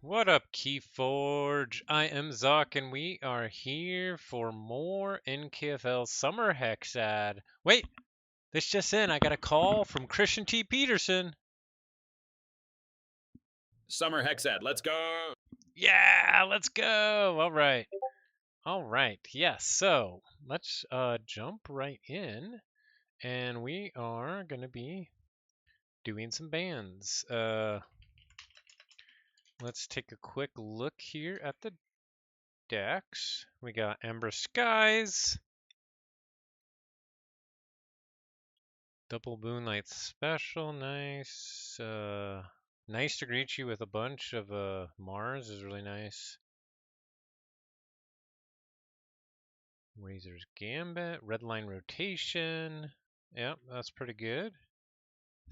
What up, Keyforge? I am Zoc, and we are here for more NKFL Summer Hexad. Wait, this just in. I got a call from Christian T. Peterson. Summer Hexad, let's go! Yeah, let's go. All right. All right. Yes. So let's jump right in, and we are gonna be doing some bands. Let's take a quick look here at the decks. We got Ember Skies. Double Moonlight Special, nice. Nice to greet you with a bunch of Mars is really nice. Razor's Gambit, Redline Rotation. Yep, that's pretty good.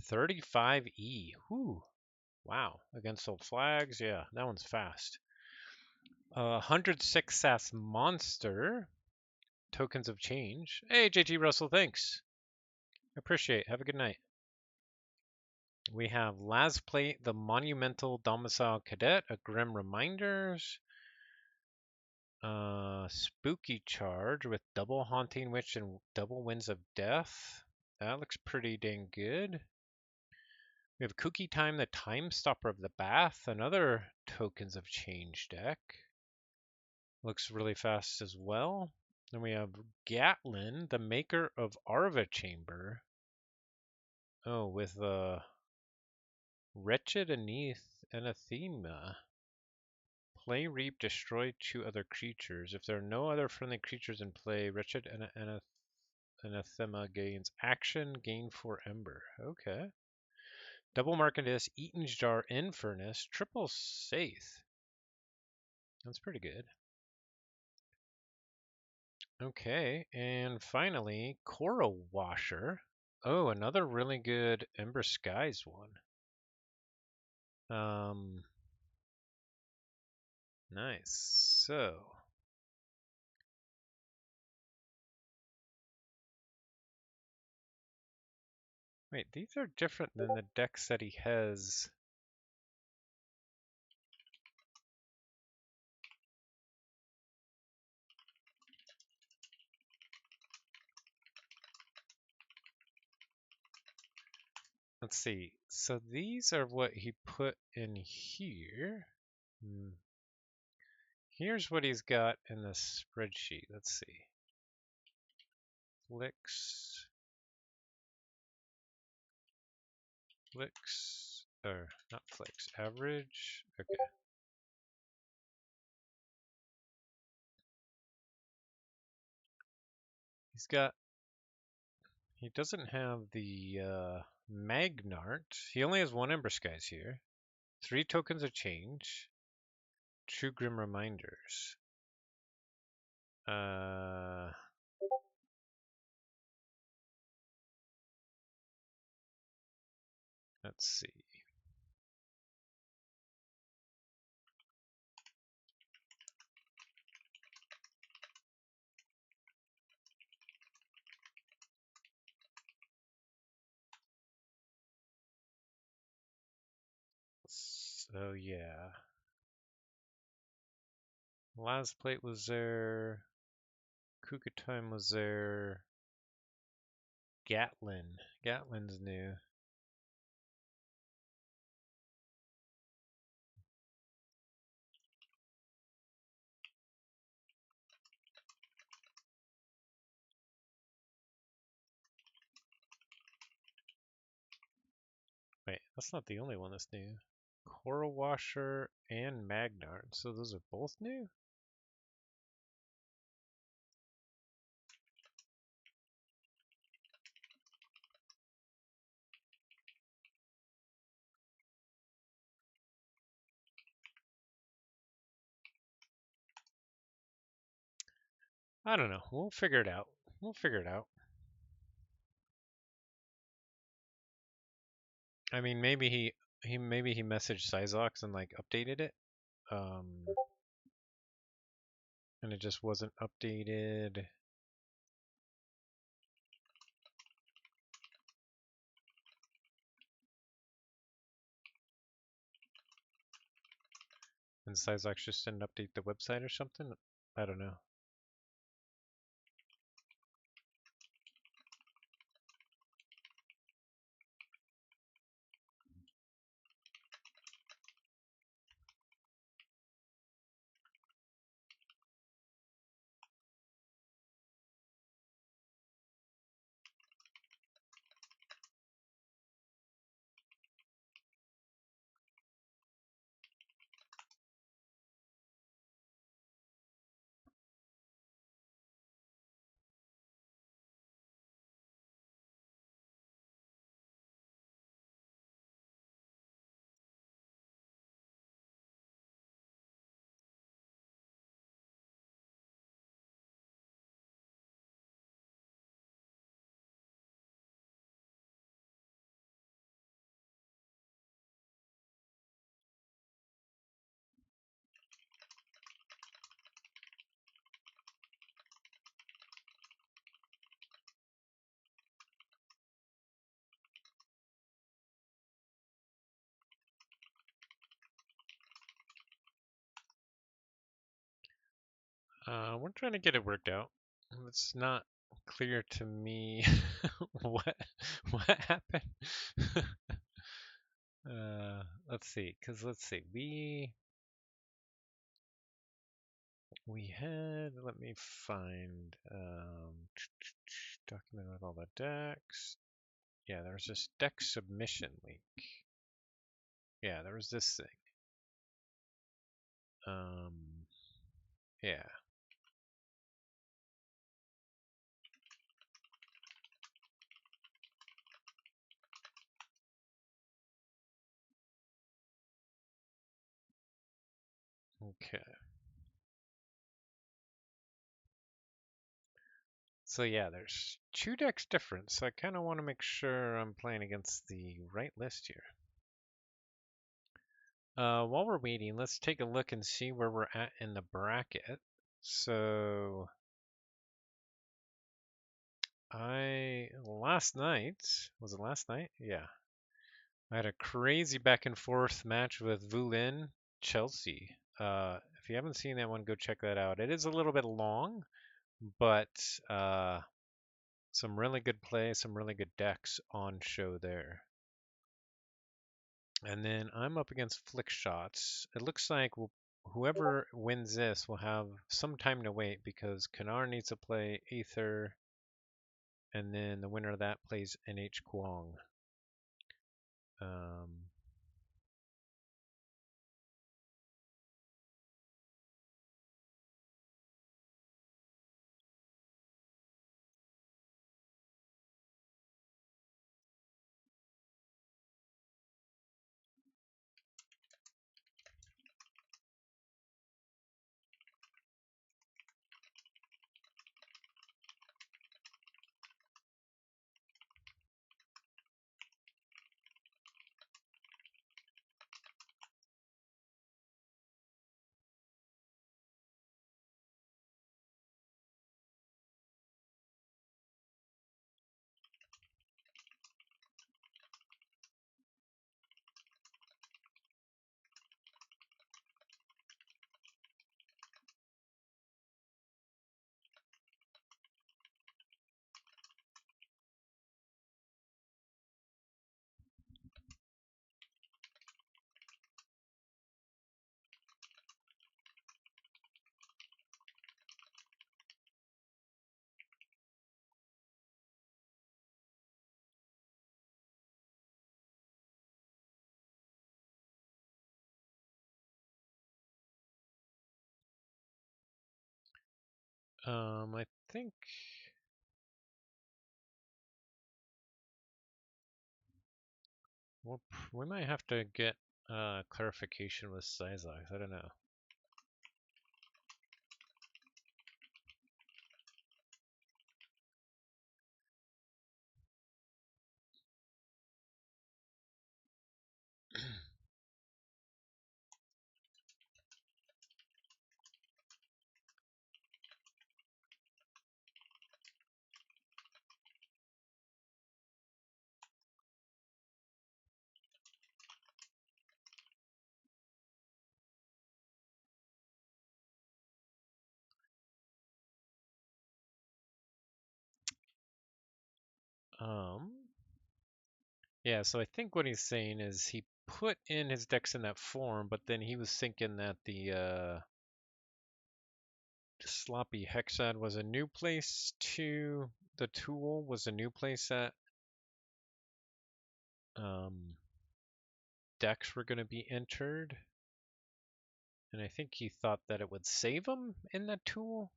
35E. Whew. Wow. Against old flags. Yeah, that one's fast. 106 SAS Monster. Tokens of Change. Hey, JT Russell, thanks. Appreciate. Have a good night. We have Las Plate, the Monumental Domicile Cadet, a Grim Reminders. Spooky Charge with double Haunting Witch and double Winds of Death. That looks pretty dang good. We have Kooky Time, the Time Stopper of the Bath, another Tokens of Change deck. Looks really fast as well. Then we have Gatlin, the maker of Arva Chamber. Oh, with Wretched Anathema. Play, reap, destroy 2 other creatures. If there are no other friendly creatures in play, Wretched Anathema gains action, gain 4 Ember. Okay. Double Marketess, Eaton's Jar, Infernus, triple Saith. That's pretty good. Okay, and finally, Coral Washer. Oh, another really good Ember Skies one. Nice. So, wait, these are different than the decks that he has. Let's see. So these are what he put in here. Here's what he's got in the spreadsheet. Let's see. Flix, or not Flix, average. Okay. He doesn't have the Magnart. He only has 1 Ember Skies here. 3 tokens of change. 2 Grim Reminders. Let's see. So yeah. Last plate was there. Kuka time was there. Gatlin's new. Wait, that's not the only one that's new. Coral Washer and Magnard. So those are both new? I don't know. We'll figure it out. I mean, maybe he messaged Syzox and like updated it. And it just wasn't updated. And Sizox just didn't update the website or something? I don't know. We're trying to get it worked out. It's not clear to me what what happened. Let's see, let's see, we had, let me find document with all the decks. Yeah, there was this deck submission leak. Yeah, there was this thing. Yeah. Okay. So yeah, there's two decks different, so I kind of want to make sure I'm playing against the right list here. While we're waiting, let's take a look and see where we're at in the bracket. So last night, was it last night? Yeah. I had a crazy back and forth match with Vulin Chelsea. If you haven't seen that one, go check that out. It is a little bit long, but some really good play, some really good decks on show there. And then I'm up against Flix Shots. It looks like whoever wins this will have some time to wait because Kanar needs to play Aether, and then the winner of that plays NH Kuang. Um, I think we might have to get clarification with Sizox. I don't know. Yeah, so I think what he's saying is he put in his decks in that form, but then he was thinking that the sloppy Hexad was a new place to the tool was a new place that decks were going to be entered, and I think he thought that it would save him in that tool.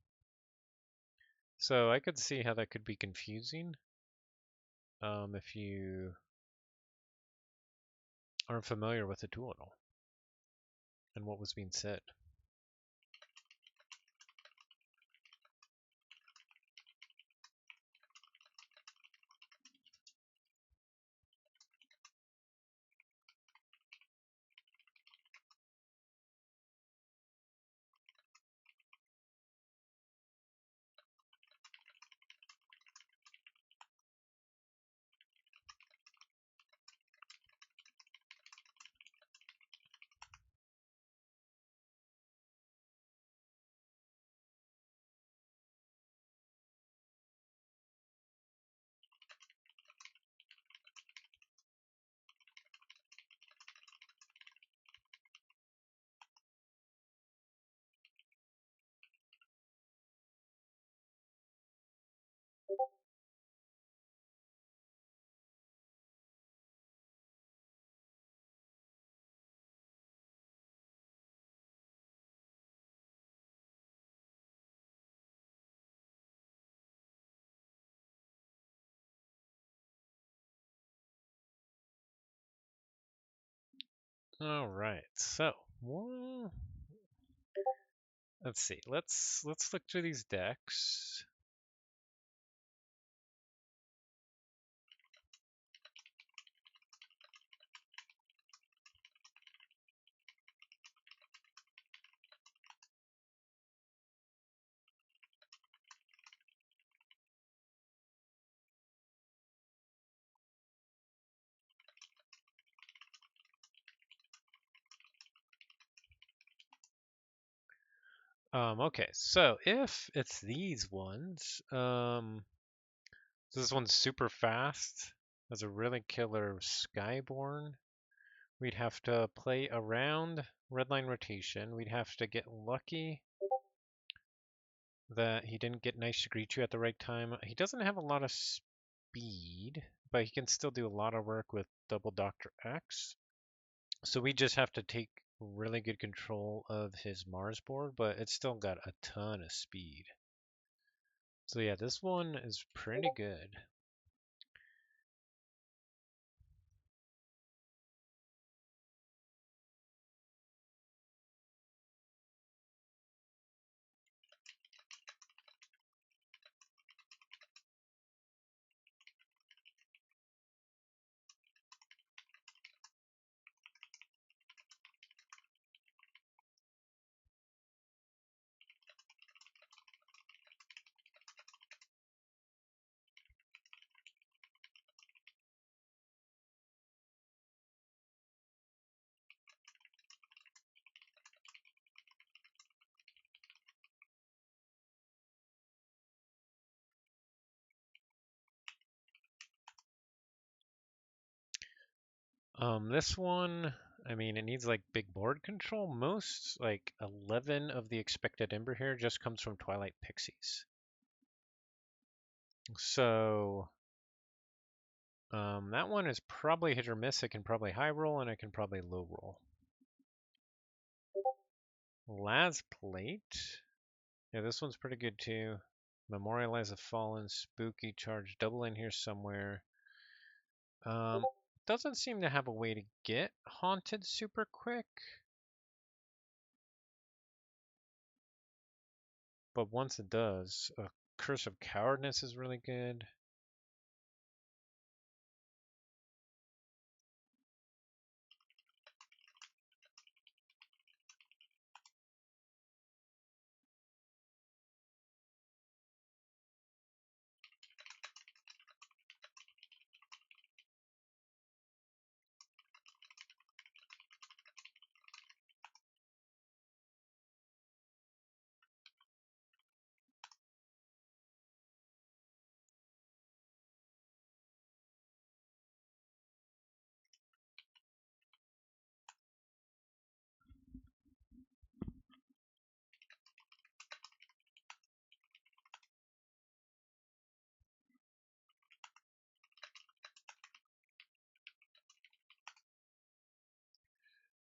So I could see how that could be confusing if you aren't familiar with the tool at all and what was being said. All right, so well, let's see. Let's look through these decks. Okay, so if it's these ones, this one's super fast. Has a really killer Skyborn. We'd have to play around redline rotation. We'd have to get lucky that he didn't get nice to greet you at the right time. He doesn't have a lot of speed, but he can still do a lot of work with double Dr. X. So we just have to take really good control of his Mars board, but it's still got a ton of speed. So yeah, this one is pretty good. This one, I mean, it needs like big board control. Most, like 11 of the expected Ember here just comes from Twilight Pixies. So, that one is probably hit or miss. It can probably high roll and it can probably low roll. Las Plate. Yeah, this one's pretty good too. Memorialize the Fallen, Spooky Charge, double in here somewhere. Doesn't seem to have a way to get haunted super quick. But once it does, a Curse of Cowardness is really good.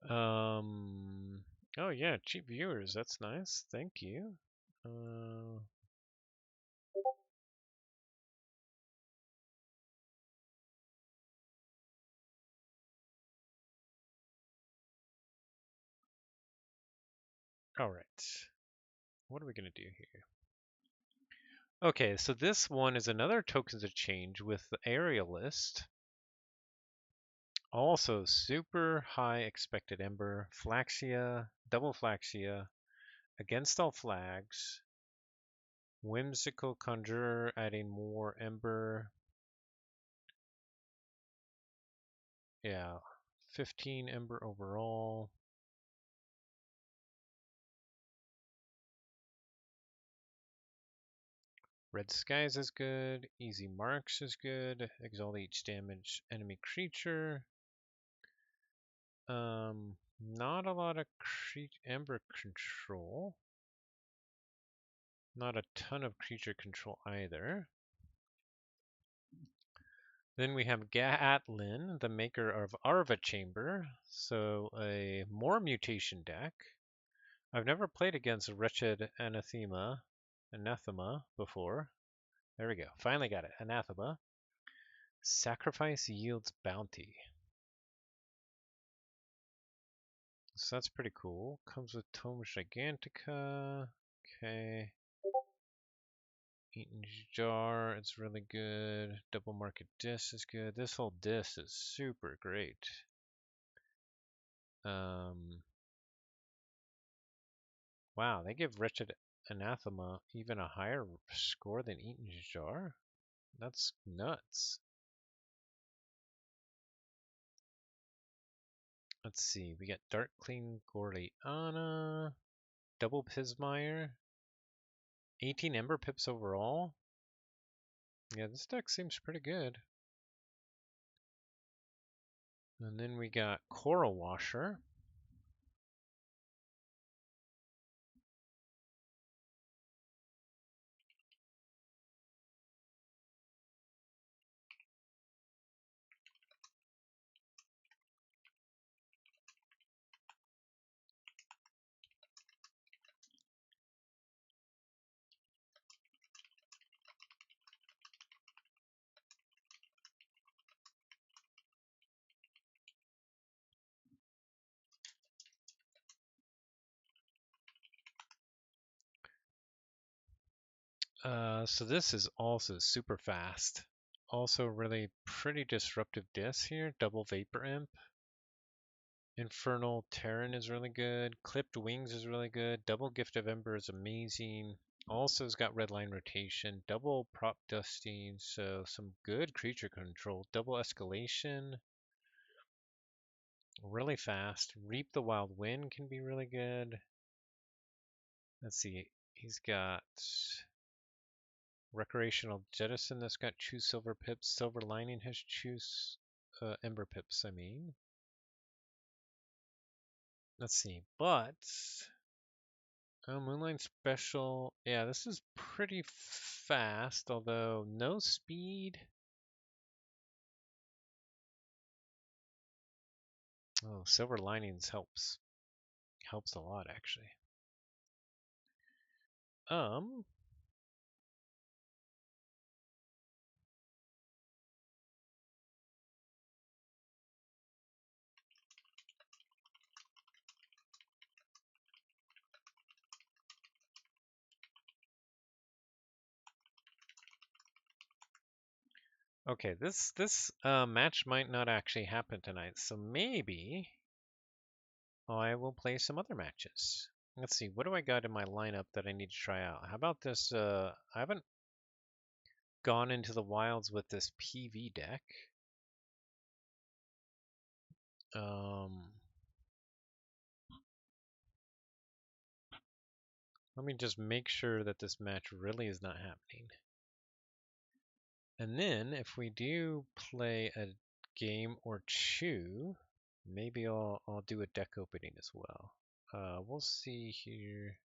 Oh yeah, cheap viewers. That's nice. Thank you. All right. What are we gonna do here? Okay, so this one is another tokens of change with the aerialist. Also super high expected ember, flaxia, double flaxia, against all flags, whimsical conjurer adding more ember. Yeah, 15 ember overall. Red skies is good, easy marks is good, exalt each damage enemy creature. Not a lot of ember control. Not a ton of creature control either. Then we have Gatlin, the maker of Arva Chamber, so a more mutation deck. I've never played against Wretched Anathema before. There we go, finally got it, Anathema. Sacrifice yields bounty. So that's pretty cool. Comes with Tome Gigantica. Okay. Eaton's Jar, it's really good. Double Market Disc is good. This whole disc is super great. Wow, they give Wretched Anathema even a higher score than Eaton's Jar? That's nuts. Let's see, we got Dark Clean Gorliana, Double Pismire, 18 Ember Pips overall. Yeah, this deck seems pretty good. And then we got Coral Washer. So this is also super fast. Also really pretty disruptive disc here. Double Vapor Imp. Infernal Terran is really good. Clipped Wings is really good. Double Gift of Ember is amazing. Also has got red line rotation. Double Prop Dusting, so some good creature control. Double Escalation. Really fast. Reap the Wild Wind can be really good. Let's see. He's got Recreational Jettison that's got choose silver pips. Silver Lining has choose ember pips, I mean. Let's see, but Moonlight Special, yeah, this is pretty fast, although no speed. Oh, Silver Linings helps a lot actually. Um, okay, this match might not actually happen tonight, so maybe I will play some other matches. Let's see, what do I got in my lineup that I need to try out? How about this? I haven't gone into the wilds with this PV deck. Um, Let me just make sure that this match really is not happening. And then if we do play a game or two, maybe I'll do a deck opening as well. We'll see here.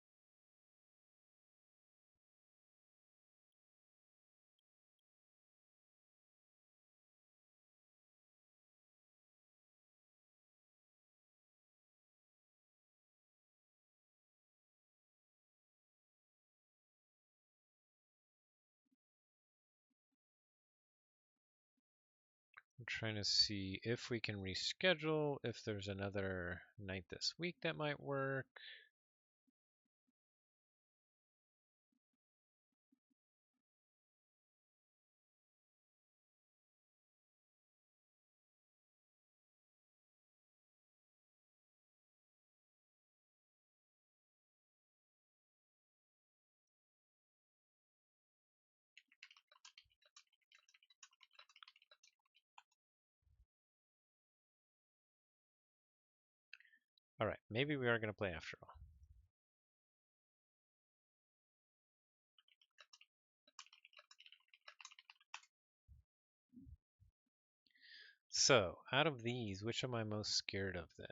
I'm trying to see if we can reschedule, if there's another night this week that might work. All right, maybe we are going to play after all. So, out of these, which am I most scared of then?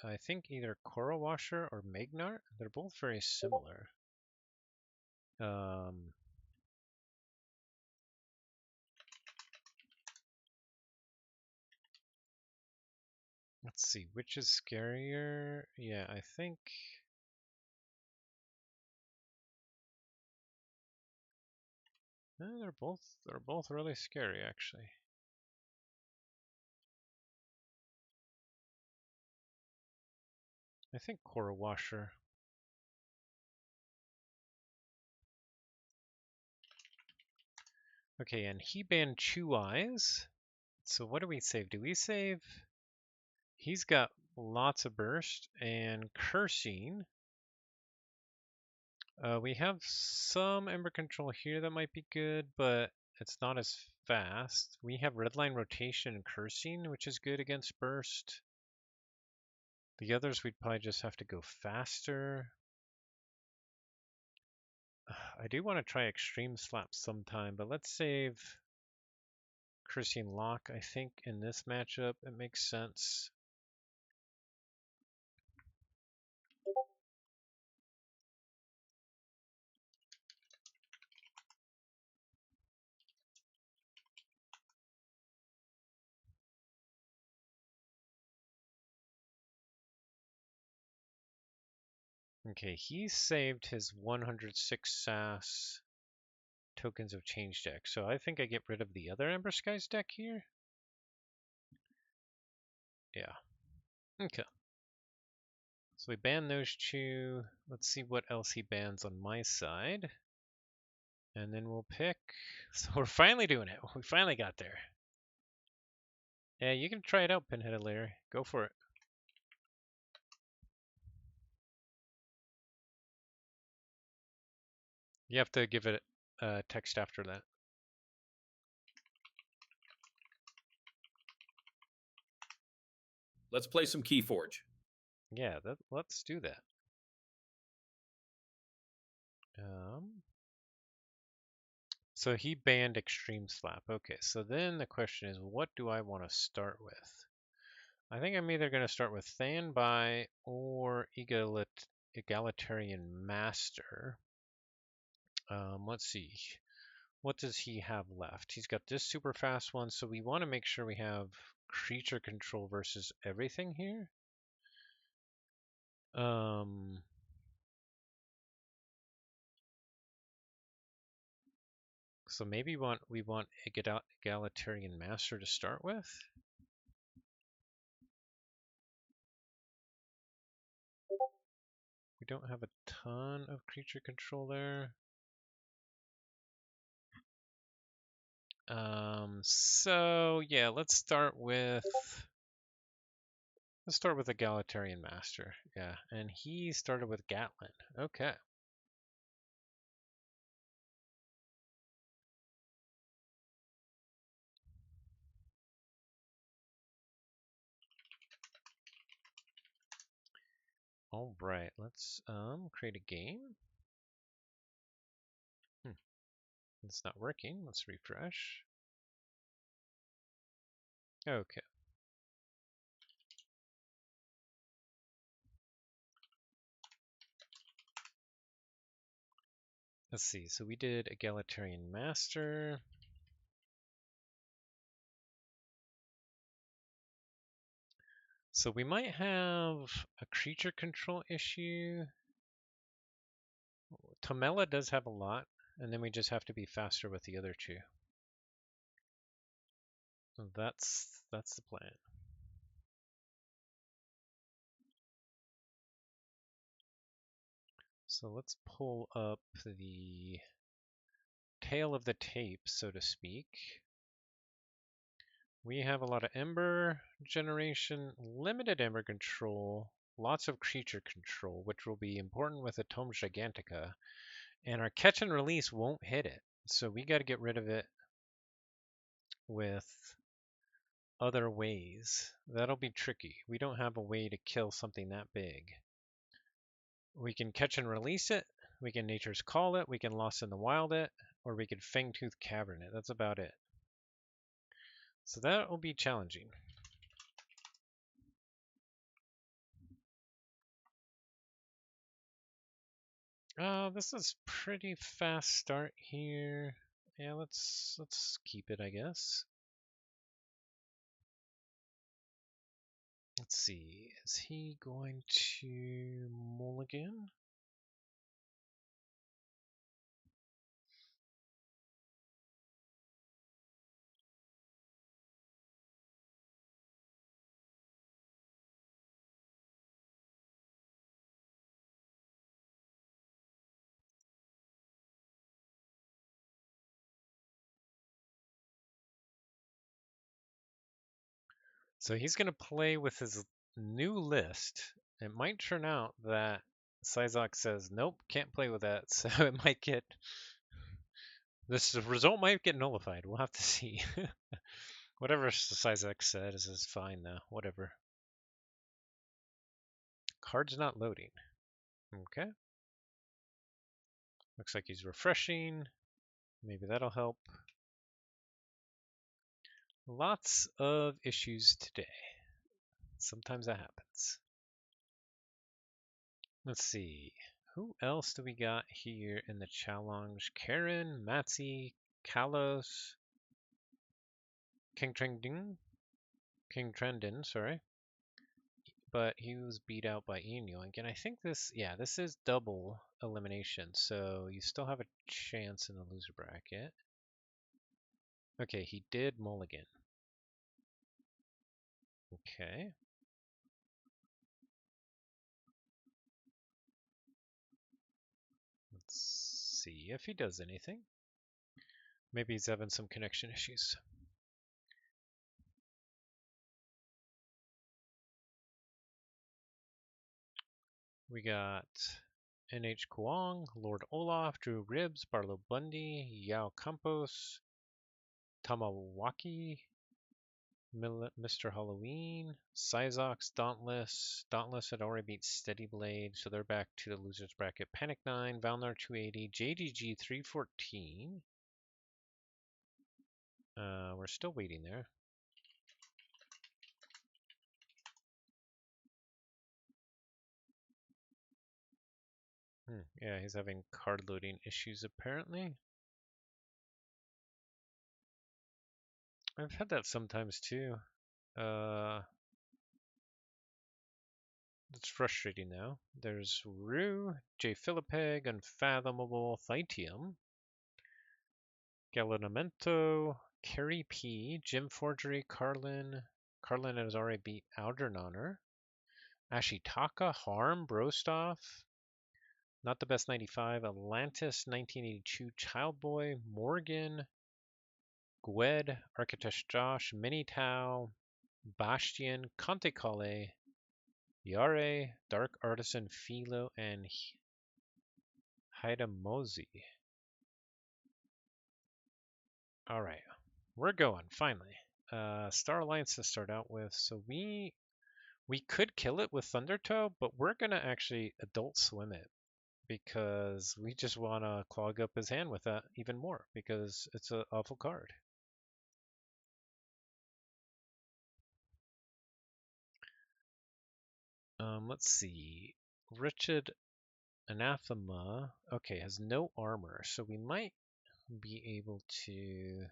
I think either Coral Washer or Magnart. They're both very similar. Let's see, which is scarier? Yeah, I think they're both really scary actually. I think Coral Washer. Okay, and he banned Chew Eyes. So what do we save? Do we save? He's got lots of burst and cursing. We have some Ember Control here that might be good, but it's not as fast. We have Redline Rotation and Cursing, which is good against burst. The others we'd probably just have to go faster. I do want to try Extreme Slap sometime, but let's save Cursing Lock. I think in this matchup it makes sense. Okay, he saved his 106 SAS tokens of change deck, so I think I get rid of the other Ember Skies deck here. Yeah. Okay. So we ban those two. Let's see what else he bans on my side. And then we'll pick. So we're finally doing it. We finally got there. Yeah, you can try it out, Pinheaded Larry. Go for it. You have to give it text after that. Let's play some Keyforge. Yeah, let's do that. So he banned Extreme Slap. Okay, so then the question is, what do I want to start with? I think I'm either going to start with Thanbai or Egalitarian Master. Let's see. What does he have left? He's got this super fast one, so we want to make sure we have creature control versus everything here. So maybe we want Egalitarian Master to start with. We don't have a ton of creature control there. So yeah, let's start with Egalitarian Master. Yeah, and he started with Gatlin. Okay. All right, let's create a game. It's not working. Let's refresh. Okay. Let's see. So we did Egalitarian Master. So we might have a creature control issue. Tomella does have a lot, and then we just have to be faster with the other two. That's the plan. So let's pull up the tail of the tape, so to speak. We have a lot of ember generation, limited ember control, lots of creature control, which will be important with a Tome Gigantica. And our catch and release won't hit it. So we got to get rid of it with other ways. That'll be tricky. We don't have a way to kill something that big. We can catch and release it. We can Nature's Call it. We can Lost in the Wild it. Or we could Fangtooth Cavern it. That's about it. So that will be challenging. This is pretty fast start here. Yeah, let's keep it, I guess. Let's see. Is he going to mulligan? So he's going to play with his new list. It might turn out that Sizok says, nope, can't play with that. So it might get, this result might get nullified. We'll have to see. Whatever Sizok said is fine though. Whatever. Card's not loading. Okay. Looks like he's refreshing. Maybe that'll help. Lots of issues today. Sometimes that happens. Let's see. Who else do we got here in the challenge? Karen, Matsi, Kalos, King Trendin, sorry. But he was beat out by Ian Yoink. And I think this is double elimination. So you still have a chance in the loser bracket. Okay, he did mulligan. Okay. Let's see if he does anything. Maybe he's having some connection issues. We got NH Kuang, Lord Olaf, Drew Ribbs, Barlow Bundy, Yao Campos, Tamawaki, Mr. Halloween, Syzox, Dauntless. Dauntless had already beat Steady Blade, so they're back to the losers bracket. Panic 9, Valnar 280, JGG 314. We're still waiting there. Yeah, he's having card loading issues apparently. I've had that sometimes too. It's frustrating now. There's Rue, J. Philippeg, Unfathomable, Thytium, Galanamento, Carrie P, Jim Forgery, Carlin. Carlin has already beat Algernoner. Ashitaka, Harm, Brostoff. Not the best 95. Atlantis, 1982, Childboy, Morgan, Gwed, Architect Josh, Mini Tau, Bastian, Conte Cale, Yare, Dark Artisan, Philo, and Hidamozi. All right, we're going finally. Star Alliance to start out with. So we could kill it with Thundertoe, but we're gonna actually Adult Swim it because we just want to clog up his hand with that even more because it's an awful card. Let's see. Wretched Anathema. Okay, has no armor, so we might be able to.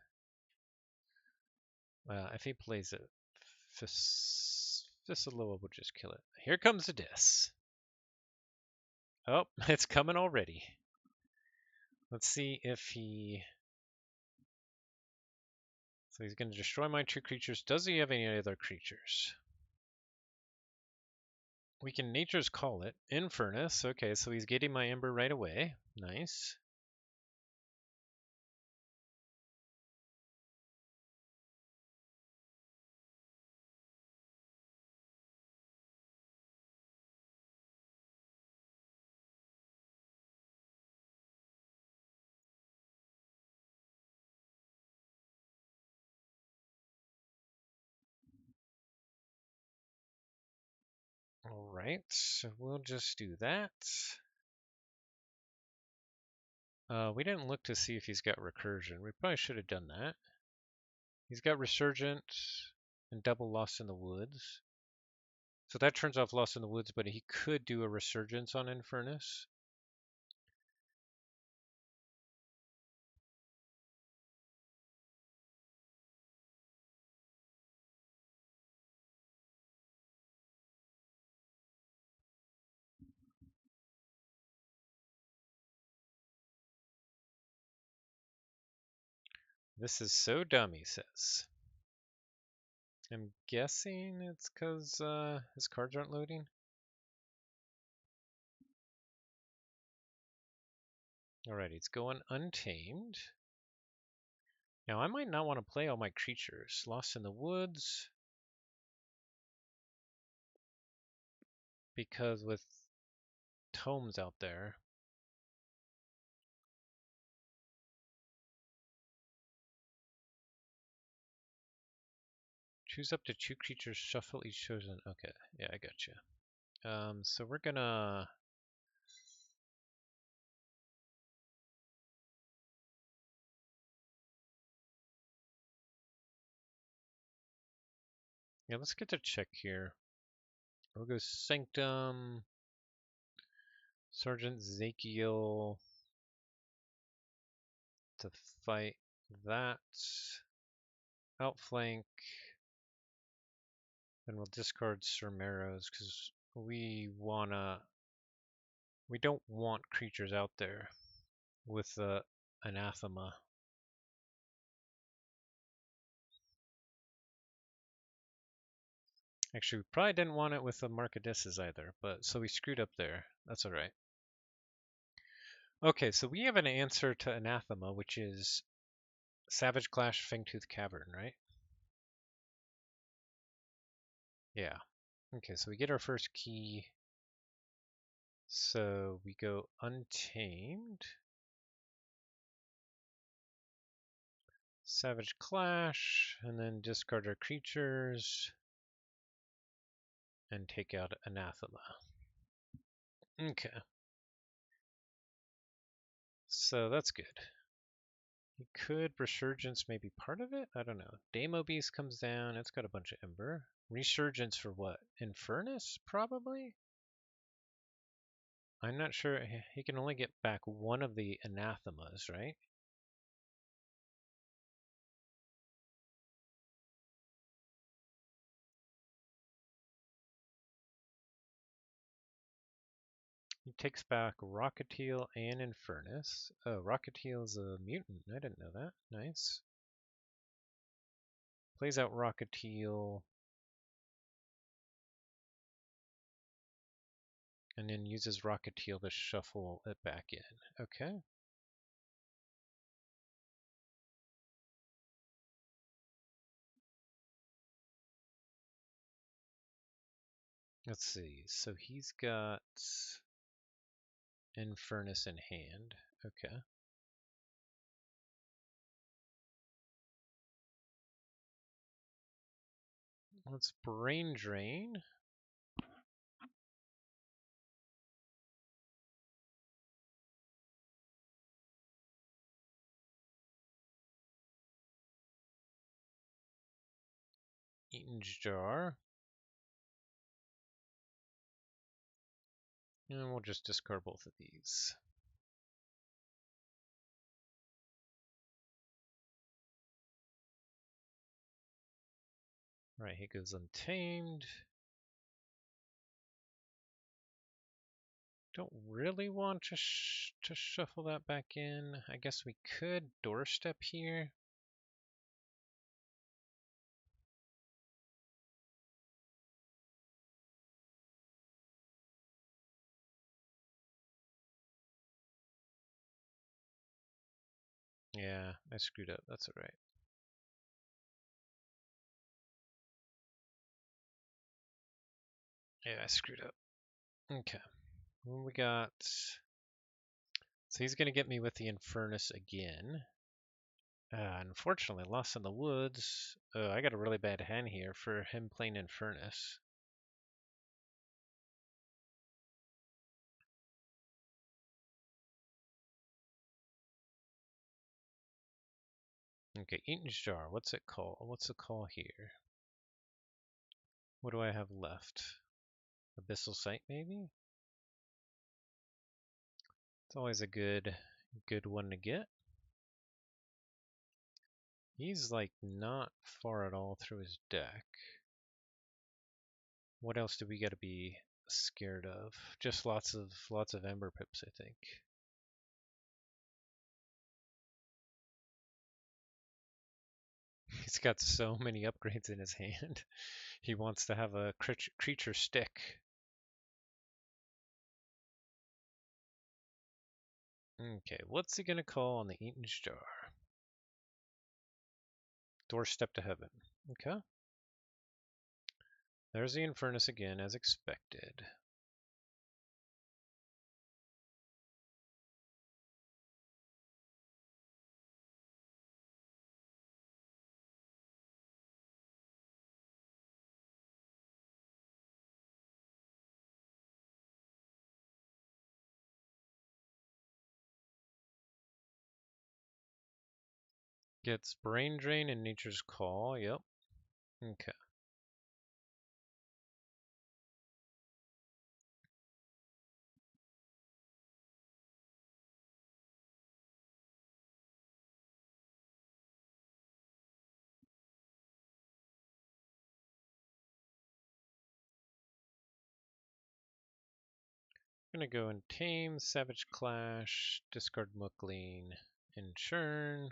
If he plays it, Fistaloa will just kill it. Here comes the Dis. Oh, it's coming already. Let's see if he. So he's going to destroy my 2 creatures. Does he have any other creatures? We can Nature's Call it. Infernus. Okay, so he's getting my Ember right away. Nice. All right, so we'll just do that. We didn't look to see if he's got Recursion. We probably should have done that. He's got Resurgent and double Lost in the Woods. So that turns off Lost in the Woods, but he could do a Resurgence on Infernus. This is so dumb, he says. I'm guessing it's because his cards aren't loading. Alright, it's going Untamed. Now I might not want to play all my creatures. Lost in the Woods. Because with tomes out there. Choose up to 2 creatures, shuffle each chosen. Okay, yeah, I gotcha. So we're gonna... Yeah, let's get to check here. We'll go Sanctum, Sergeant Zakiel to fight that. Outflank. Then we'll discard Cermeros because we don't want creatures out there with Anathema. Actually, we probably didn't want it with the Markadisses either, but so we screwed up there. That's all right. Okay, so we have an answer to Anathema, which is Savage Clash Fangtooth Cavern, right? Yeah. Okay, so we get our first key. So we go Untamed. Savage Clash, and then discard our creatures and take out Anathema. Okay. So that's good. He could Resurgence maybe part of it? I don't know. Demo Beast comes down. It's got a bunch of Ember. Resurgence for what? Infernus, probably? I'm not sure. He can only get back one of the Anathemas, right? He takes back Rocketeel and Infernus. Oh, Rocketeel's a mutant. I didn't know that. Nice. Plays out Rocketeel. And then uses Rocketeel to shuffle it back in. Okay. Let's see. So he's got Infernus in hand. Okay. Let's Brain Drain. Eaton's Jar. And we'll just discard both of these. Right, he goes Untamed. Don't really want to shuffle that back in. I guess we could Doorstep here. Yeah, I screwed up. That's all right. Yeah, I screwed up. Okay. What we got? So he's gonna get me with the Infernus again. Unfortunately, Lost in the Woods. I got a really bad hand here for him playing Infernus. Okay, Eaton's Jar. What's it called? What's the call here? What do I have left? Abyssal Sight, maybe? It's always a good one to get. He's like not far at all through his deck. What else do we got to be scared of? Just lots of Ember Pips, I think. He's got so many upgrades in his hand. He wants to have a creature stick. Okay, what's he gonna call on the Eaton's Jar? Doorstep to Heaven. Okay. There's the Infernus again, as expected. Gets Brain Drain and Nature's Call. Yep. Okay. Gonna go and Tame, Savage Clash, discard Mookleen, and Churn.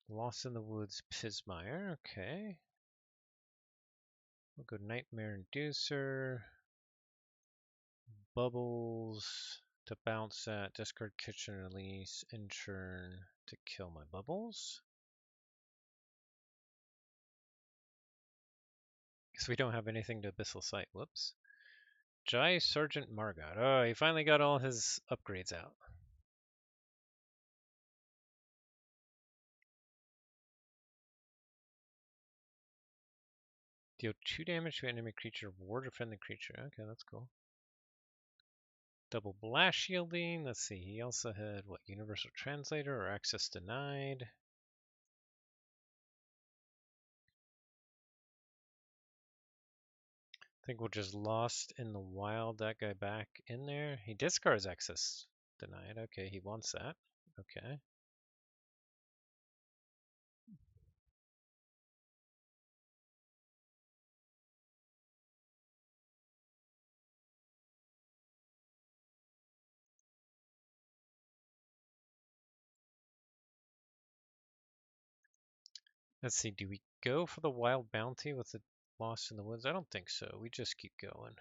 Lost in the Woods, Pismire. Okay. We'll go Nightmare Inducer, Bubbles to bounce at, discard Kitchen Release, and Churn to kill my Bubbles. Because we don't have anything to Abyssal Sight. Whoops. Jai Sergeant Margot. Oh, he finally got all his upgrades out. Deal 2 damage to enemy creature, ward or friendly creature. Okay, that's cool. Double blast shielding. Let's see. He also had what? Universal Translator or access denied. I think we'll just Lost in the Wild that guy back in there. He discards access denied. Okay, he wants that. Okay. Let's see. Do we go for the Wild Bounty with the Lost in the Woods? I don't think so. We just keep going.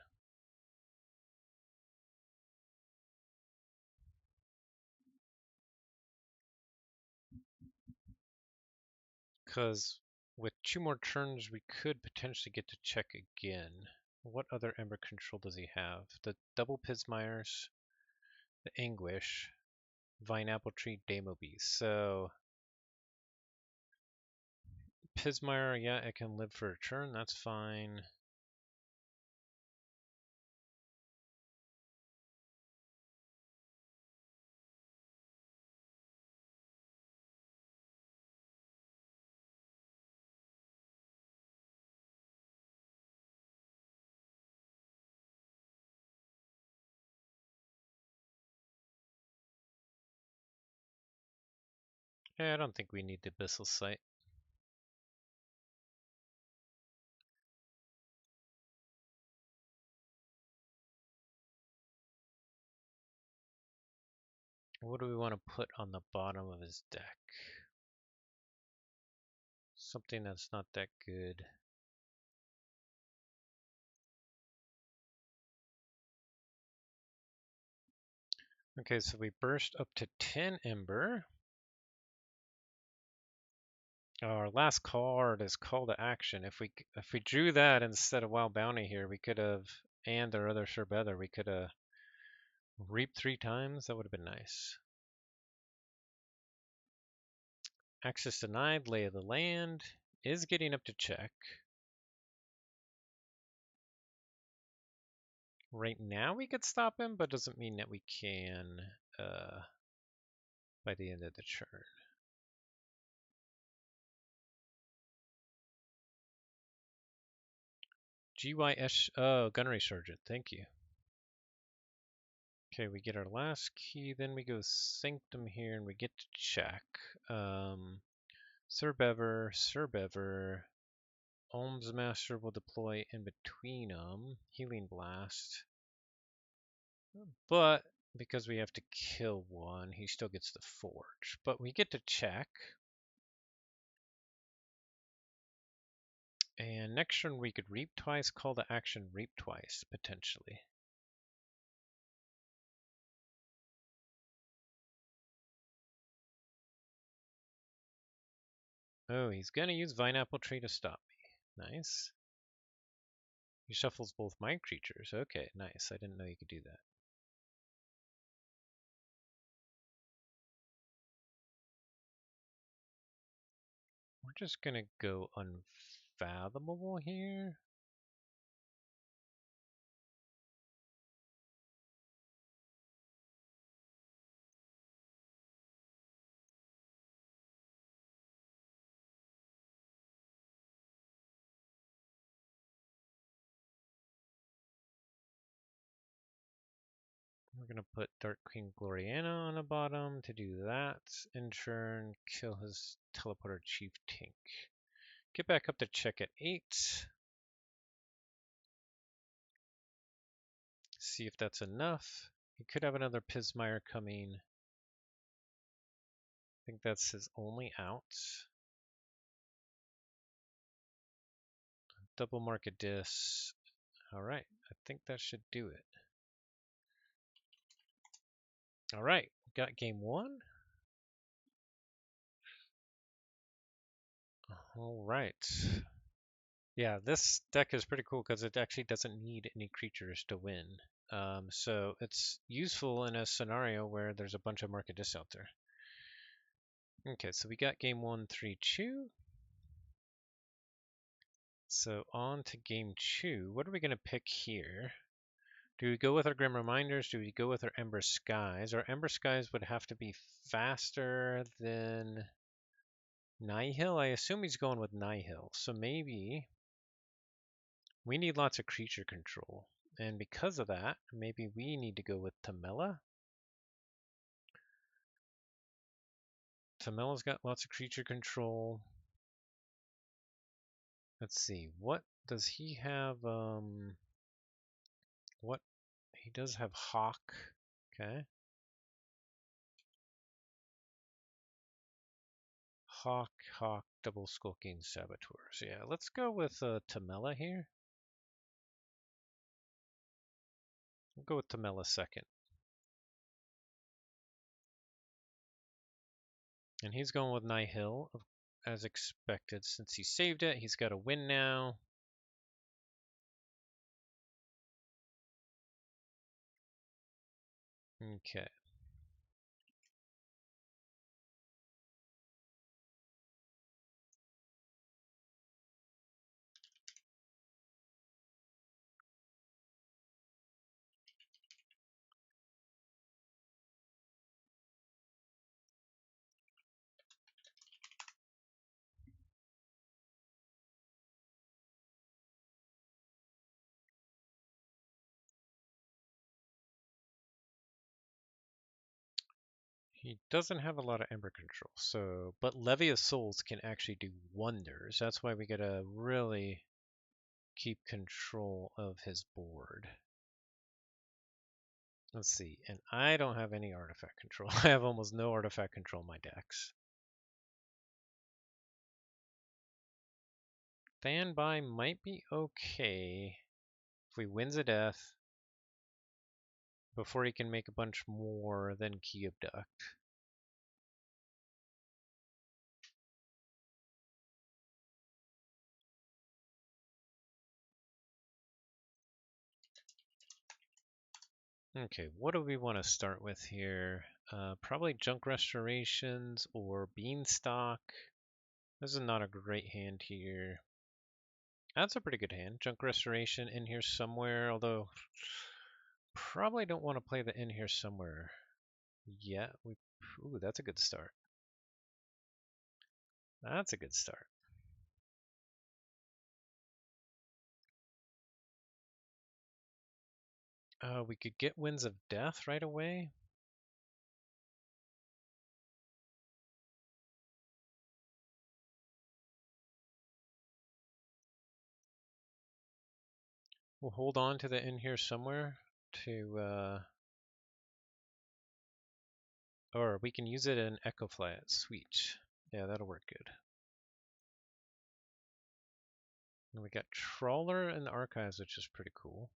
Because with 2 more turns, we could potentially get to check again. What other Ember control does he have? The double Pismires, the Anguish, Vine Apple Tree, Demo Beast. So Pismire, yeah, it can live for a turn. That's fine. Yeah, I don't think we need the Abyssal Sight. What do we want to put on the bottom of his deck? Something that's not that good. Okay, so we burst up to 10 Ember. Our last card is Call to Action. If we drew that instead of Wild Bounty here, we could have, and our other Sure Better, we could have reaped 3 times. That would have been nice. Access denied. Lay of the Land is getting up to check. Right now we could stop him, but doesn't mean that we can by the end of the turn. GYS, oh, Gunnery Sergeant, thank you. Okay, we get our last key, then we go Sanctum here, and we get to check. Sir Bever, Ohm's Master will deploy in between them. Healing Blast. But because we have to kill one, he still gets the Forge. But we get to check. And next turn we could reap twice, Call to Action, reap twice, potentially. Oh, he's gonna use Vineapple Tree to stop me. Nice. He shuffles both my creatures. Okay, nice. I didn't know you could do that. We're just gonna go Unfathomable here. We're gonna put Dark Queen Gloriana on the bottom to do that. In turn, kill his Teleporter Chief Tink. Get back up to check at 8. See if that's enough. He could have another Pismire coming. I think that's his only out. Double mark a dis. Alright, I think that should do it. Alright, got game 1. Alright. Yeah, this deck is pretty cool because it actually doesn't need any creatures to win. So it's useful in a scenario where there's a bunch of market dis out there. Okay, so we got game 1, 3-2. So on to game 2. What are we going to pick here? Do we go with our Grim Reminders? Do we go with our Ember Skies? Our Ember Skies would have to be faster than Nihil. I assume he's going with Nihil. So maybe we need lots of creature control. And because of that, maybe we need to go with Tamela. Tamela's got lots of creature control. Let's see, what does he have? What he does have Hawk. Okay. Hawk, double skulking saboteurs. Yeah, let's go with Tamela here. We'll go with Tamela second. And he's going with Nihil, as expected. Since he saved it, he's got a win now. Okay. He doesn't have a lot of Ember control, so but Levy of Souls can actually do wonders. That's why we gotta really keep control of his board. Let's see, and I don't have any artifact control. I have almost no artifact control in my decks. Standby might be okay if we wins a death before he can make a bunch more than Key Abduct. Okay, what do we want to start with here? Probably Junk Restorations or Beanstalk. This is not a great hand here. That's a pretty good hand. Junk Restoration in here somewhere, although probably don't want to play the in here somewhere yet. Ooh, that's a good start. That's a good start. We could get Winds of Death right away. We'll hold on to the in here somewhere to, or we can use it in Echo Flat. Sweet. Yeah, that'll work good. And we got Trawler in the Archives, which is pretty cool.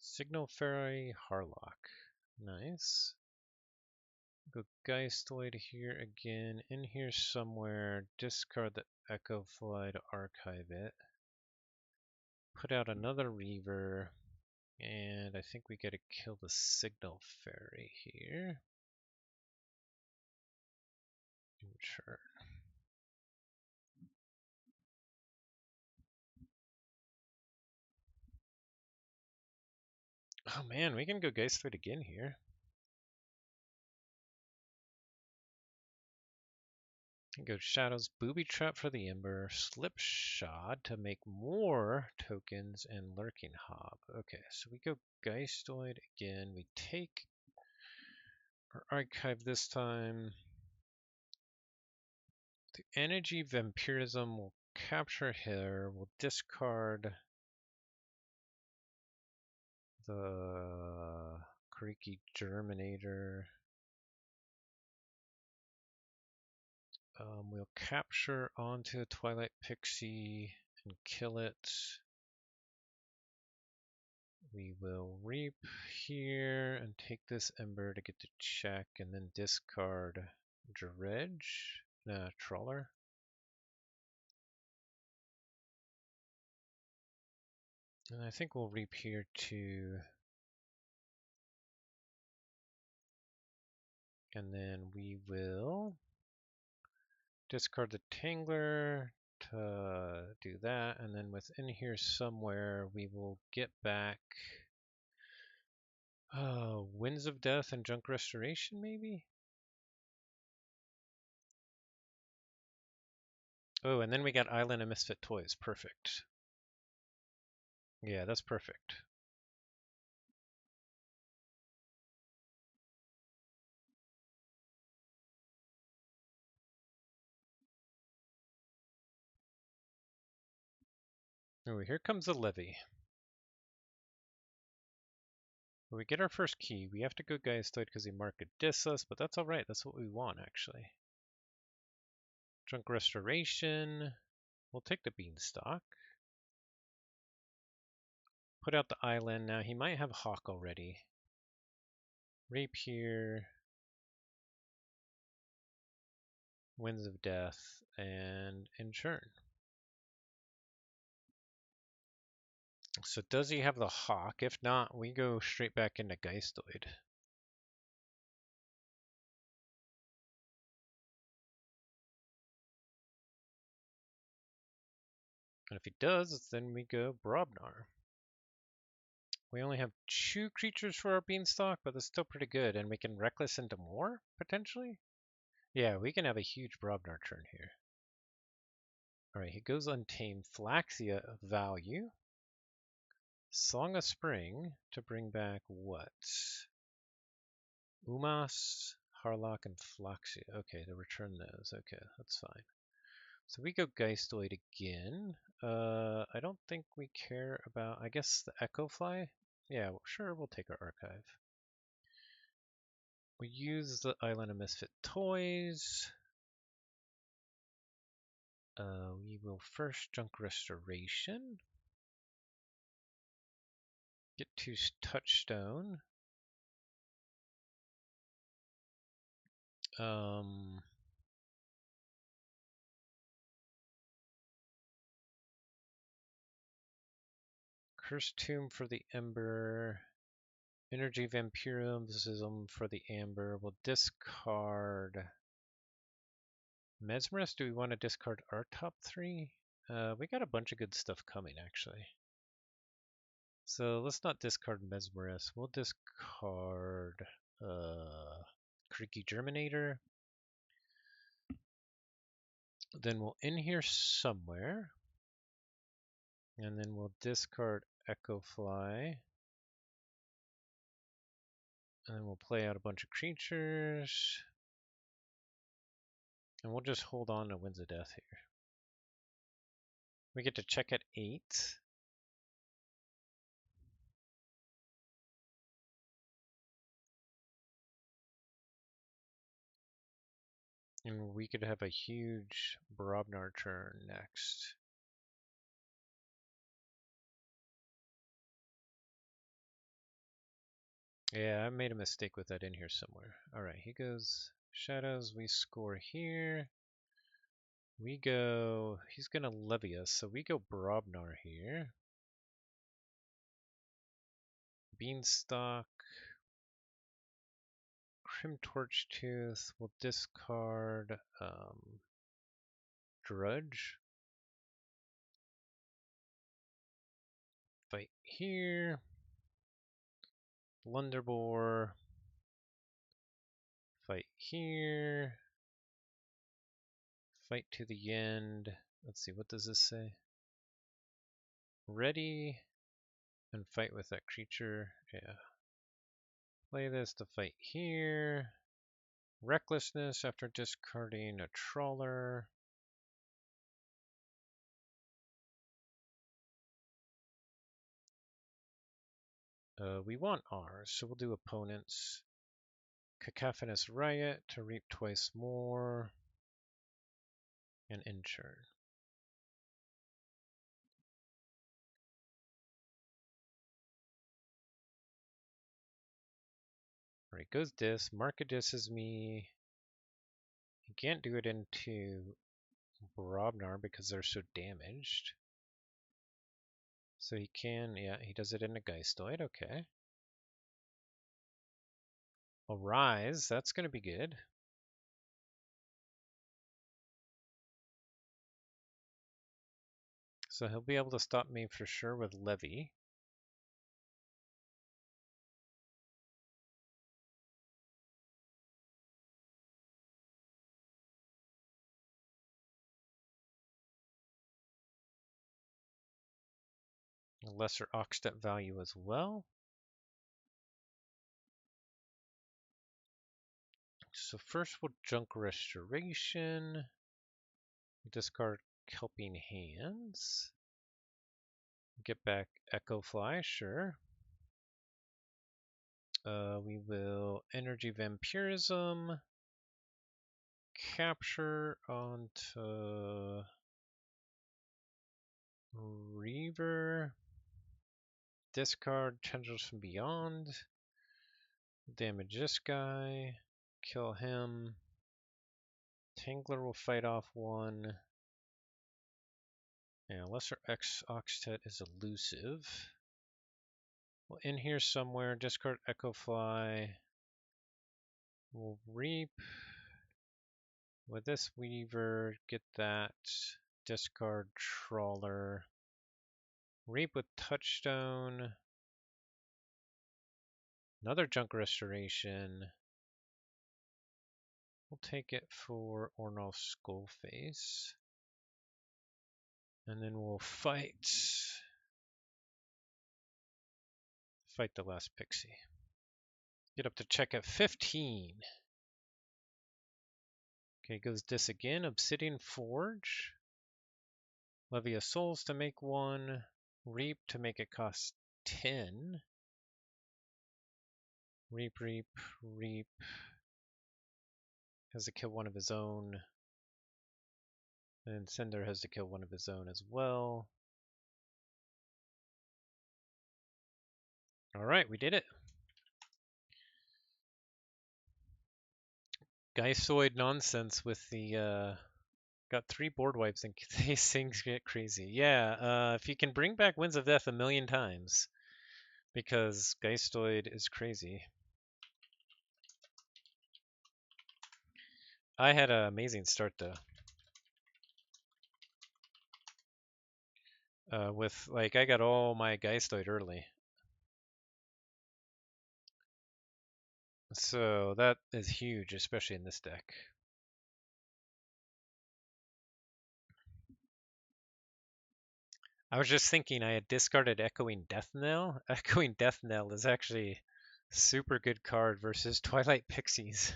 Signal Fairy Harlock. Nice. Go Geistoid here again. In here somewhere. Discard the Echo Fly to archive it. Put out another Reaver. And I think we gotta kill the Signal Fairy here. Sure. Oh man, we can go Geistoid again here. Go Shadows, Booby Trap for the Ember, Slipshod to make more tokens, and Lurking Hob. Okay, so we go Geistoid again. We take our archive this time. The Energy Vampirism will capture here. We'll discard the Creaky Germinator. We'll capture onto a Twilight Pixie and kill it. We will reap here and take this ember to get to check and then discard dredge, trawler. And I think we'll reap here too. And then we will discard the Tangler to do that. And then within here somewhere, we will get back Winds of Death and Junk Restoration, maybe? Oh, and then we got Island of Misfit Toys. Perfect. Yeah, that's perfect. Oh, here comes the levy. When we get our first key, we have to go Geistoid because he marked a diss us, but that's alright. That's what we want, actually. Junk Restoration. We'll take the Beanstalk. Put out the island. Now, he might have Hawk already. Rape here. Winds of Death. And Inchurn. So does he have the Hawk? If not, we go straight back into Geistoid. And if he does, then we go Brobnar. We only have 2 creatures for our Beanstalk, but that's still pretty good. And we can Reckless into more, potentially? Yeah, we can have a huge Brobnar turn here. Alright, he goes Untamed. Flaxia value. Song of Spring to bring back what? Umas, Harlock, and Flaxia. Okay, to return those. Okay, that's fine. So we go Geistoid again. I don't think we care about, I guess, the Echo Fly. Yeah, well, sure, we'll take our archive. We use the Island of Misfit Toys. We will first Junk Restoration. Get to Touchstone. Cursed Tomb for the Ember. Energy Vampirism for the Amber. We'll discard Mesmerist. Do we want to discard our top three? We got a bunch of good stuff coming, actually. So let's not discard Mesmerist. We'll discard Creaky Germinator. Then we'll in here somewhere. And then we'll discard Echo Fly. And then we'll play out a bunch of creatures. And we'll just hold on to Winds of Death here. We get to check at 8. And we could have a huge Brobnar turn next. Yeah, I made a mistake with that in here somewhere. Alright, he goes Shadows, we score here. We go, he's gonna levy us, so we go Brobnar here. Beanstalk. Crim Torch Tooth, we'll discard Drudge. Fight here. Blunderbore. Fight here. Fight to the end. Let's see, what does this say? Ready and fight with that creature. Yeah. Play this to fight here. Recklessness after discarding a trawler. We want ours, so we'll do opponents. Cacophonous Riot to reap twice more. And insure. Alright, goes Dis. Markadis is me. He can't do it into Brobnar because they're so damaged. So he can, yeah, he does it into Geistoid, okay. Arise, that's going to be good. So he'll be able to stop me for sure with Levy. A lesser Oxstep value as well. So first we'll Junk Restoration. Discard Kelping Hands. Get back Echo Fly, sure. We will Energy Vampirism. Capture onto Reaver. Discard Tendrils from Beyond. Damage this guy. Kill him. Tangler will fight off one. Yeah, Lesser X Oxtet is elusive. Well, in here somewhere, discard Echo Fly. We'll reap. With this Weaver, get that. Discard Trawler. Reap with Touchstone. Another Junk Restoration. We'll take it for Ornolf Skullface. And then we'll fight the last pixie. Get up to check at 15. Okay, goes this again. Obsidian Forge. Levy of Souls to make one. Reap to make it cost 10. Reap, reap, reap. Has to kill one of his own. And Sender has to kill one of his own as well. Alright, we did it. Geisoid nonsense with the got 3 board wipes and these things get crazy. Yeah, if you can bring back Winds of Death a million times, because Geistoid is crazy. I had an amazing start though. With like I got all my Geistoid early. So that is huge, especially in this deck. I was just thinking I had discarded Echoing Death Knell. Echoing Death Knell is actually super good card versus Twilight Pixies.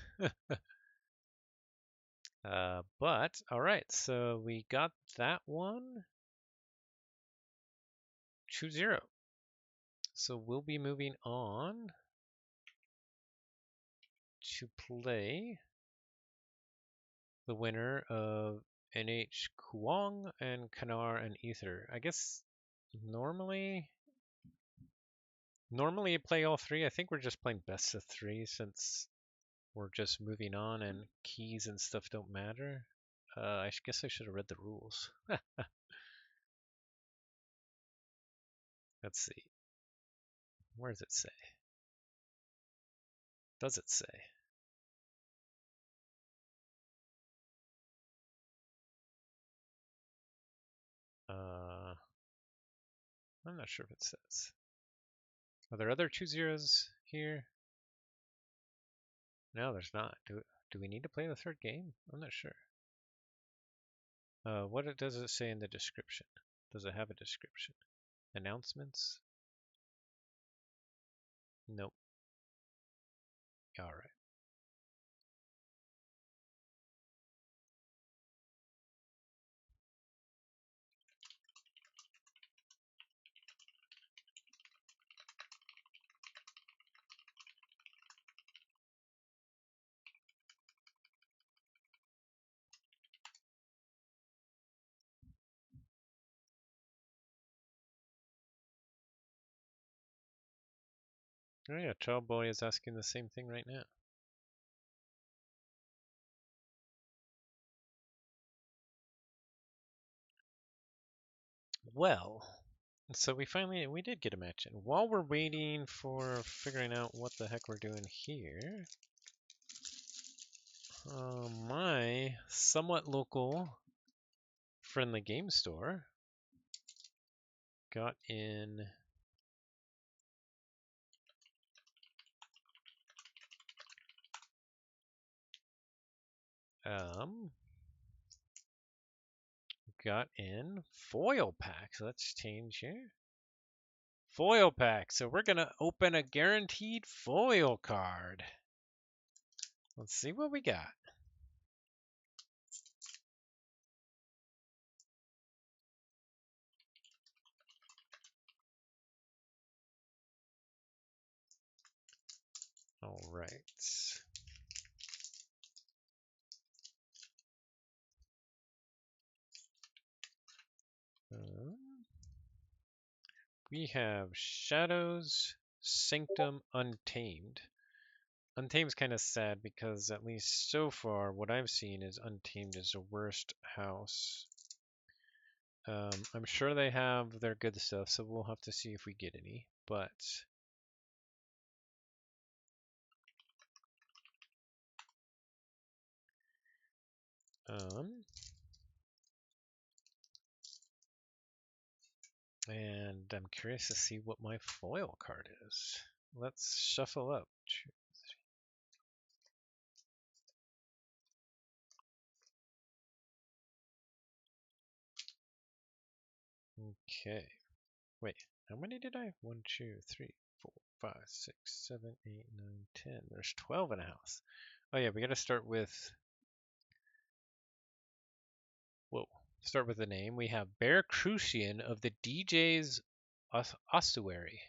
But all right, so we got that one. 2-0. So we'll be moving on to play the winner of NH Kuang and Kanar and Ether. I guess normally you play all three. I think we're just playing best of 3 since we're just moving on and keys and stuff don't matter. I guess I should have read the rules. Let's see. Where does it say? Does it say? I'm not sure if it says. Are there other 2-0s here? No, there's not. Do we need to play the third game? I'm not sure. What does it say in the description? Does it have a description? Announcements? Nope. All right. Oh yeah, Child Boy is asking the same thing right now. Well, so we did get a match in. While we're waiting for figuring out what the heck we're doing here, my somewhat local friendly game store got in foil packs. Let's change here. Foil pack. So we're gonna open a guaranteed foil card. Let's see what we got. All right. We have Shadows, Sanctum, Untamed. Untamed's kind of sad because at least so far what I've seen is Untamed is the worst house. I'm sure they have their good stuff, so we'll have to see if we get any. But and I'm curious to see what my foil card is. Let's shuffle up. Okay. Wait, how many did I have? 1, 2, 3, 4, 5, 6, 7, 8, 9, 10. There's 12 in a house. Oh yeah, we gotta start with Whoa. Start with the name. We have Bear Crucian of the DJ's Ossuary.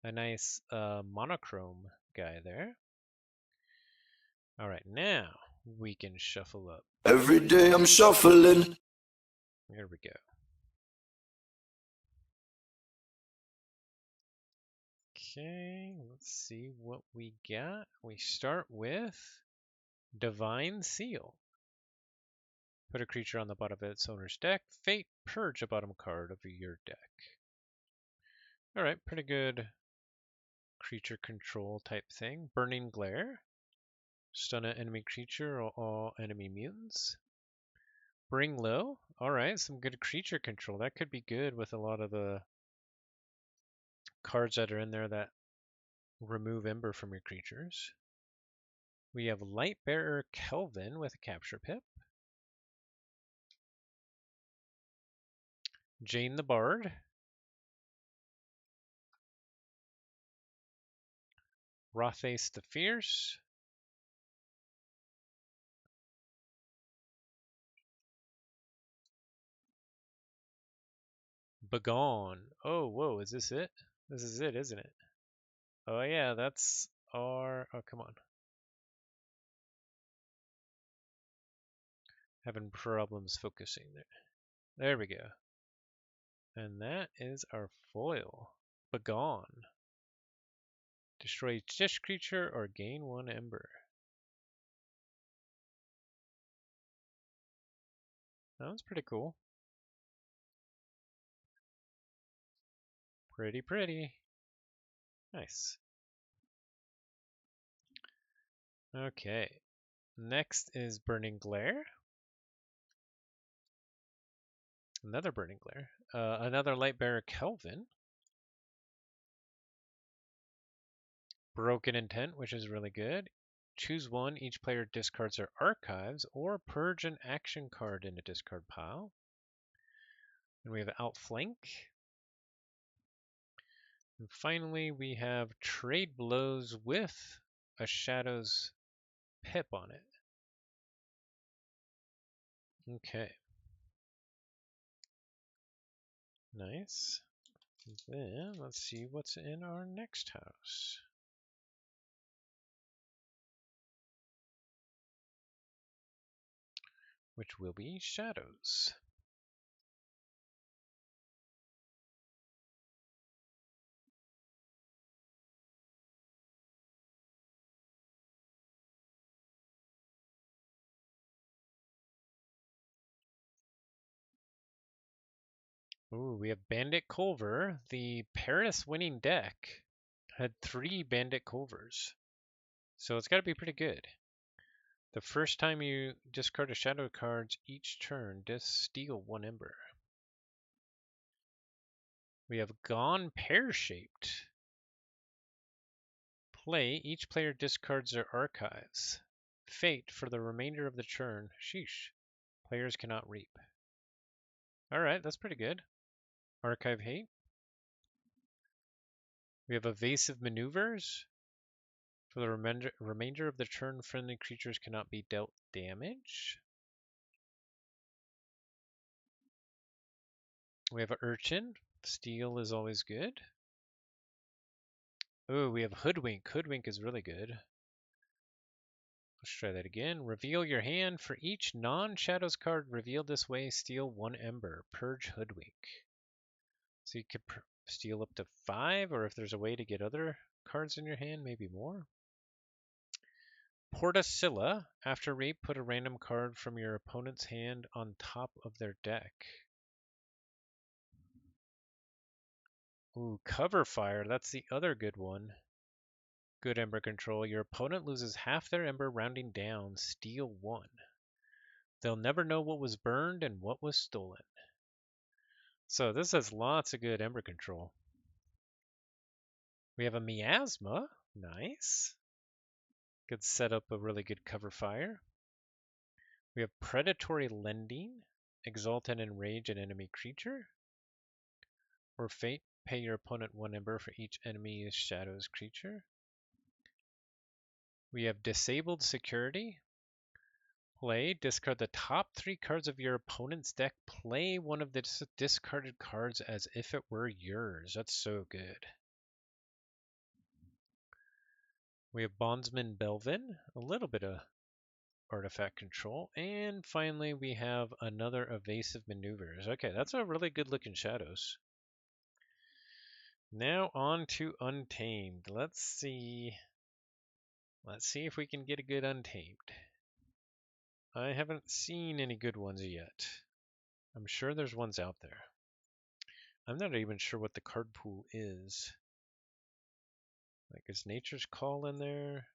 A nice monochrome guy there. All right, now we can shuffle up. Every day I'm shuffling. Here we go. Okay, let's see what we got. We start with Divine Seal. Put a creature on the bottom of its owner's deck. Fate, purge a bottom card of your deck. All right, pretty good creature control type thing. Burning Glare. Stun an enemy creature or all enemy mutants. Bring Low. All right, some good creature control. That could be good with a lot of the cards that are in there that remove Ember from your creatures. We have Lightbearer Kelvin with a capture pip. Jane the Bard. Rothace the Fierce. Begone. Oh, whoa, is this it? This is it, isn't it? Oh yeah, that's our... Oh, come on. Having problems focusing there. There we go. And that is our foil. Begone. Destroy each creature or gain 1 Ember. That was pretty cool. Pretty pretty. Nice. Okay. Next is Burning Glare. Another Burning Glare. Another Lightbearer Kelvin. Broken Intent, which is really good. Choose one. Each player discards their archives or purge an action card in a discard pile. And we have Outflank. And finally, we have Trade Blows with a Shadow's Pip on it. Okay. Nice. Then let's see what's in our next house. Which will be Shadows. Ooh, we have Bandit Culver. The Paris winning deck had 3 Bandit Culvers. So it's got to be pretty good. The first time you discard a shadow card each turn, just steal 1 Ember. We have Gone Pear-Shaped. Play, each player discards their archives. Fate, for the remainder of the turn, sheesh, players cannot reap. Alright, that's pretty good. Archive Hate. We have Evasive Maneuvers. For the remainder of the turn, friendly creatures cannot be dealt damage. We have Urchin. Steal is always good. Oh, we have Hoodwink. Hoodwink is really good. Let's try that again. Reveal your hand. For each non-shadows card revealed this way, steal 1 Ember. Purge Hoodwink. So you could steal up to 5, or if there's a way to get other cards in your hand, maybe more. Portacilla. After rape, put a random card from your opponent's hand on top of their deck. Ooh, Cover Fire. That's the other good one. Good Ember control. Your opponent loses half their Ember rounding down. Steal 1. They'll never know what was burned and what was stolen. So this has lots of good Ember control. We have a Miasma. Nice. Could set up a really good Cover Fire. We have Predatory Lending. Exalt and enrage an enemy creature. Or Fate. Pay your opponent 1 Ember for each enemy Shadows creature. We have Disabled Security. Play, discard the top 3 cards of your opponent's deck. Play one of the discarded cards as if it were yours. That's so good. We have Bondsman Belvin, a little bit of artifact control, and finally we have another Evasive Maneuvers. Okay, that's a really good looking Shadows. Now on to Untamed. Let's see if we can get a good Untamed. I haven't seen any good ones yet. I'm sure there's ones out there. I'm not even sure what the card pool is. Like, is Nature's Call in there?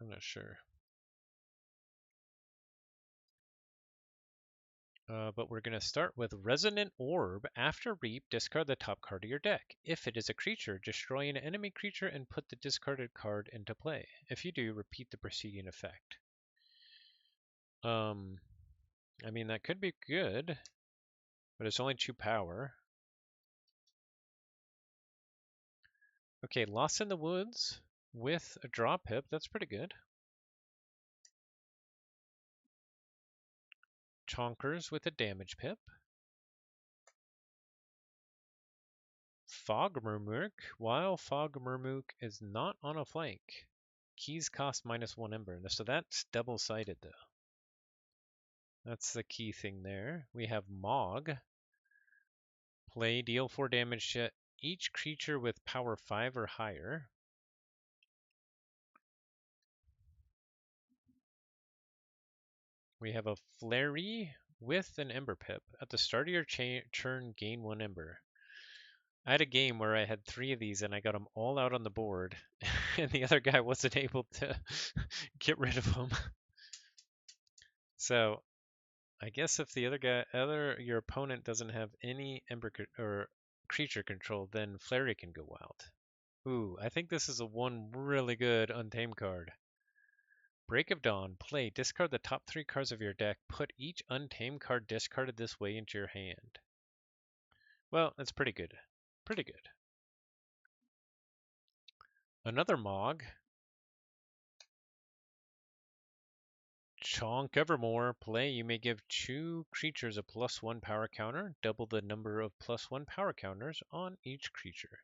I'm not sure. But we're going to start with Resonant Orb. After Reap, discard the top card of your deck. If it is a creature, destroy an enemy creature and put the discarded card into play. If you do, repeat the preceding effect. I mean, that could be good, but it's only 2 power. Okay, Lost in the Woods with a draw pip. That's pretty good. Chonkers with a damage pip. Fog Murmuk. While Fog Murmuk is not on a flank, keys cost -1 ember. So that's double-sided though. That's the key thing there. We have Mog. Play, deal 4 damage to each creature with power 5 or higher. We have a Flurry with an Ember Pip. At the start of your turn, gain 1 Ember. I had a game where I had 3 of these and I got them all out on the board, and the other guy wasn't able to get rid of them. So I guess if the your opponent doesn't have any Ember or creature control, then Flurry can go wild. Ooh, I think this is one really good Untamed card. Break of Dawn. Play. Discard the top 3 cards of your deck. Put each Untamed card discarded this way into your hand. Well, that's pretty good. Pretty good. Another Mog. Chonk Evermore. Play. You may give 2 creatures a +1 power counter. Double the number of +1 power counters on each creature.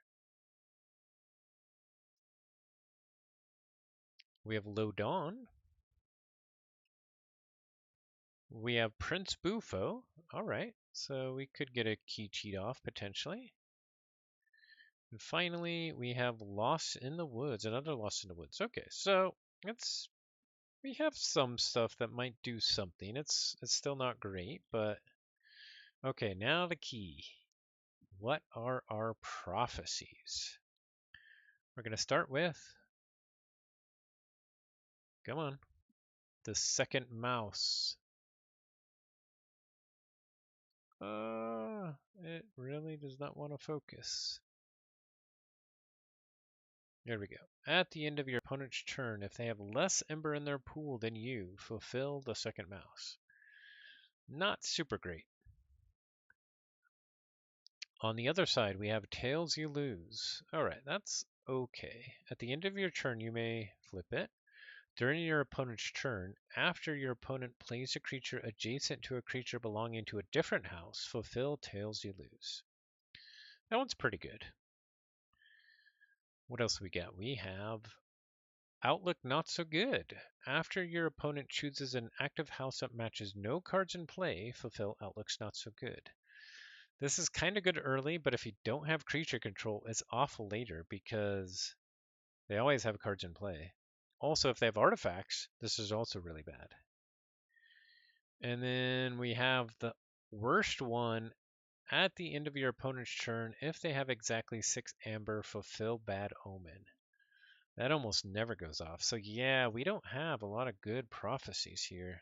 We have Low Dawn. We have Prince Bufo. Alright, so we could get a key cheat off potentially. And finally, we have Lost in the Woods, another Lost in the Woods. Okay, so we have some stuff that might do something. It's still not great, but okay, now the key. What are our prophecies? We're going to start with, come on, the second mouse. It really does not want to focus. There we go. At the end of your opponent's turn, if they have less Ember in their pool than you, fulfill the second mouse. Not super great. On the other side, we have Tails You Lose. Alright, that's okay. At the end of your turn, you may flip it. During your opponent's turn, after your opponent plays a creature adjacent to a creature belonging to a different house, fulfill Tails You Lose. That one's pretty good. What else we got? We have Outlook Not So Good. After your opponent chooses an active house that matches no cards in play, fulfill Outlook's Not So Good. This is kind of good early, but if you don't have creature control, it's awful later because they always have cards in play. Also, if they have artifacts, this is also really bad. And then we have the worst one. At the end of your opponent's turn, if they have exactly 6 amber, fulfill Bad Omen. That almost never goes off. So yeah, we don't have a lot of good prophecies here.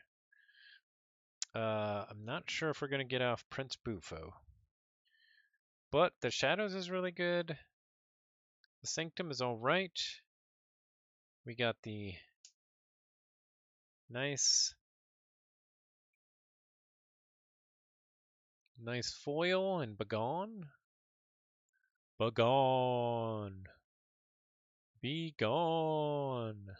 I'm not sure if we're going to get off Prince Bufo. But the Shadows is really good. The Sanctum is alright. We got the nice foil and Begone. Begone. Be gone.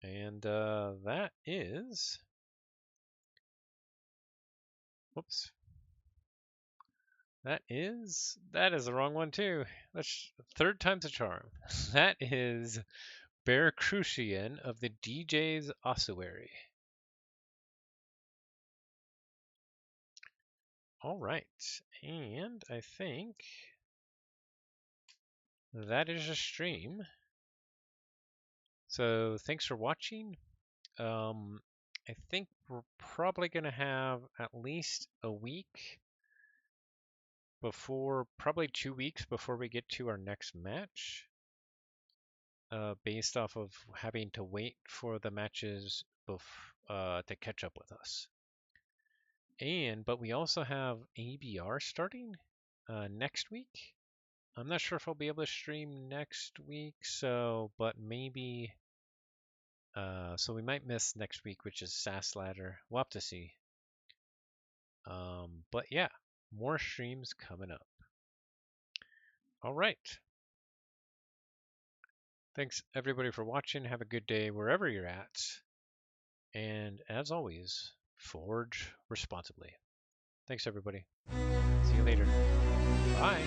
And that is, whoops. That is the wrong one too. That's third time's a charm. That is Bear Crucian of the DJ's Ossuary. All right, and I think that is a stream. So thanks for watching. I think we're probably going to have at least a week before, probably 2 weeks before we get to our next match, based off of having to wait for the matches to catch up with us. But we also have ABR starting next week. I'm not sure if I'll be able to stream next week, but maybe. So we might miss next week, which is SAS Ladder. We'll have to see. But yeah, more streams coming up. All right. Thanks everybody for watching. Have a good day wherever you're at. And as always, forge responsibly. Thanks everybody. See you later. Bye.